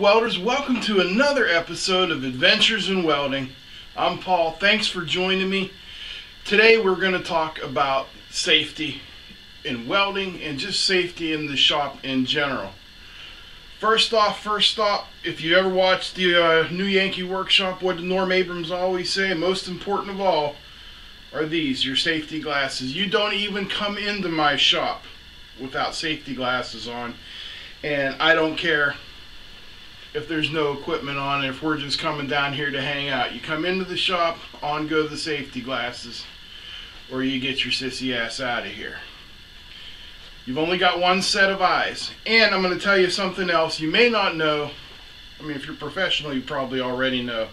welders, welcome to another episode of Adventures in Welding. I'm Paul, thanks for joining me. Today we're going to talk about safety in welding and just safety in the shop in general. First stop, if you ever watched the New Yankee Workshop, what did Norm Abrams always say? Most important of all are these, your safety glasses. You don't even come into my shop without safety glasses on, and I don't care if there's no equipment on, if we're just coming down here to hang out. You come into the shop, on go the safety glasses, or you get your sissy ass out of here. You've only got one set of eyes. And I'm going to tell you something else you may not know. I mean, if you're professional, you probably already know.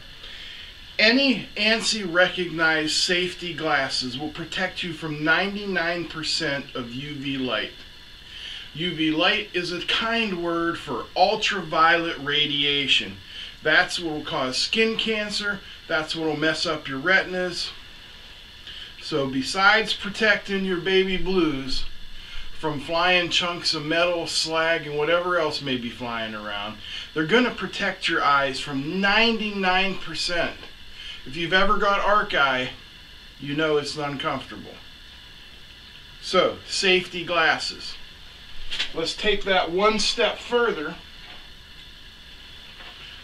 Any ANSI recognized safety glasses will protect you from 99% of UV light. UV light is a kind word for ultraviolet radiation. That's what will cause skin cancer. That's what will mess up your retinas. So besides protecting your baby blues from flying chunks of metal, slag, and whatever else may be flying around, they're going to protect your eyes from 99%. If you've ever got arc eye, you know it's uncomfortable. So, safety glasses. Let's take that one step further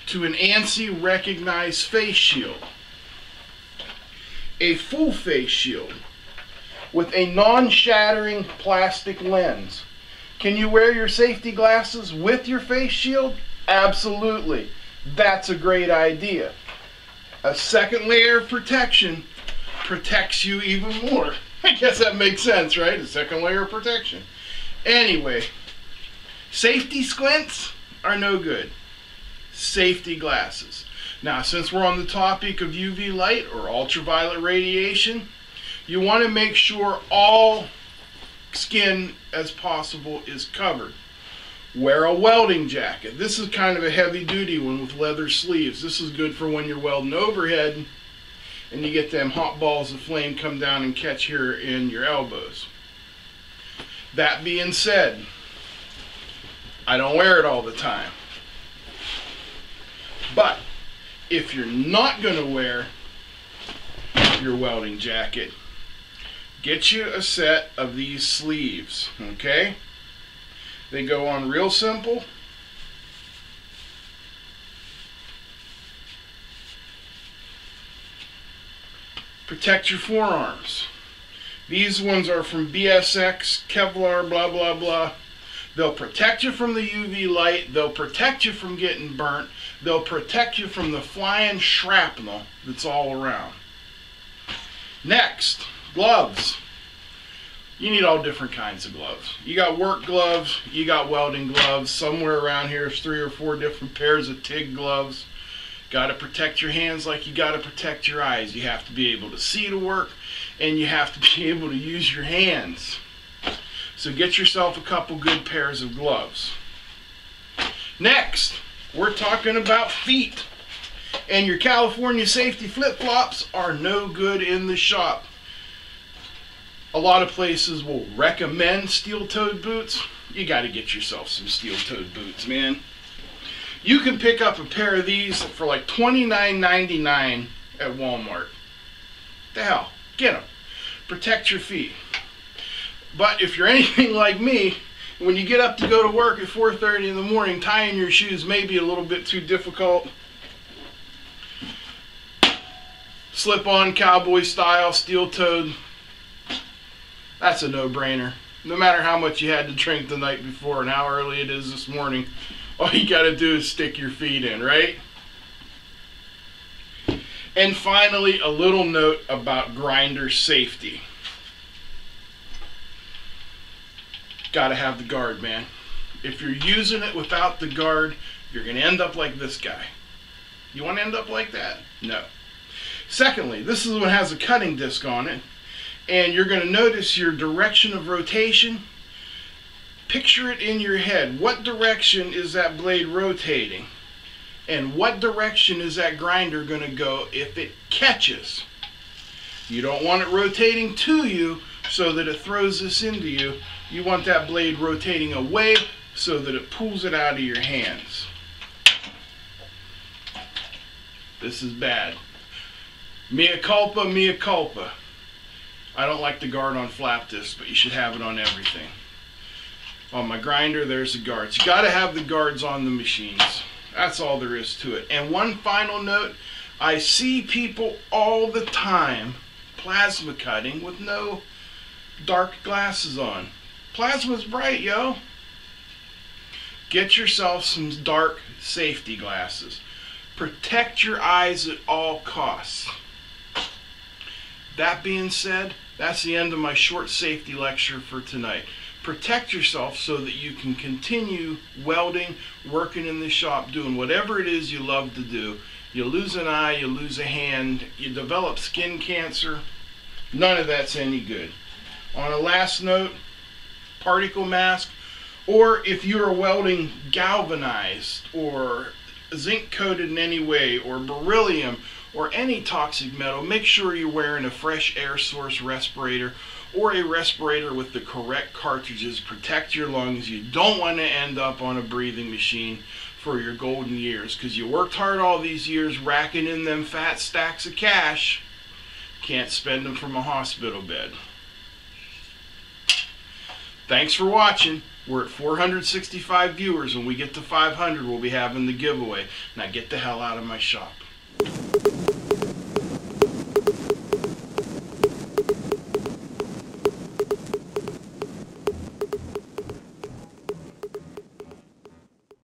to an ANSI recognized face shield. A full face shield with a non-shattering plastic lens. Can you wear your safety glasses with your face shield? Absolutely. That's a great idea. A second layer of protection protects you even more. I guess that makes sense, right? A second layer of protection. Anyway, safety squints are no good. Safety glasses. Now, since we're on the topic of UV light or ultraviolet radiation, you want to make sure all skin as possible is covered. Wear a welding jacket. This is kind of a heavy duty one with leather sleeves. This is good for when you're welding overhead and you get them hot balls of flame come down and catch here in your elbows. That being said, I don't wear it all the time. But if you're not going to wear your welding jacket, get you a set of these sleeves, okay? They go on real simple. Protect your forearms. These ones are from BSX, Kevlar, blah, blah, blah. They'll protect you from the UV light. They'll protect you from getting burnt. They'll protect you from the flying shrapnel that's all around. Next, gloves. You need all different kinds of gloves. You got work gloves, you got welding gloves. Somewhere around here is 3 or 4 different pairs of TIG gloves. Got to protect your hands like you got to protect your eyes. You have to be able to see to work, and you have to be able to use your hands. So get yourself a couple good pairs of gloves. Next, we're talking about feet. And your California safety flip-flops are no good in the shop. A lot of places will recommend steel-toed boots. You got to get yourself some steel-toed boots, man. You can pick up a pair of these for like $29.99 at Walmart. The hell, get them. Protect your feet. But if you're anything like me, when you get up to go to work at 4:30 in the morning, tying your shoes may be a little bit too difficult. Slip-on cowboy style, steel-toed. That's a no-brainer. No matter how much you had to drink the night before and how early it is this morning, all you got to do is stick your feet in, right? And finally, a little note about grinder safety. Got to have the guard, man. If you're using it without the guard, you're going to end up like this guy. You want to end up like that? No. Secondly, this is one that has a cutting disc on it. And you're going to notice your direction of rotation. Picture it in your head. What direction is that blade rotating? And what direction is that grinder going to go if it catches? You don't want it rotating to you so that it throws this into you. You want that blade rotating away so that it pulls it out of your hands. This is bad. Mea culpa, mea culpa. I don't like the guard on flap disc, but you should have it on everything. On my grinder, there's the guards. You got to have the guards on the machines. That's all there is to it. And one final note, I see people all the time plasma cutting with no dark glasses on. Plasma's bright, yo. Get yourself some dark safety glasses. Protect your eyes at all costs. That being said, that's the end of my short safety lecture for tonight. Protect yourself so that you can continue welding, working in the shop, doing whatever it is you love to do. You lose an eye, you lose a hand, you develop skin cancer. None of that's any good. On a last note, particle mask, or if you're welding galvanized or zinc coated in any way, or beryllium, or any toxic metal, make sure you're wearing a fresh air source respirator or a respirator with the correct cartridges. Protect your lungs. You don't want to end up on a breathing machine for your golden years, because you worked hard all these years racking in them fat stacks of cash. Can't spend them from a hospital bed. Thanks for watching. We're at 465 viewers. When we get to 500, we'll be having the giveaway. Now get the hell out of my shop.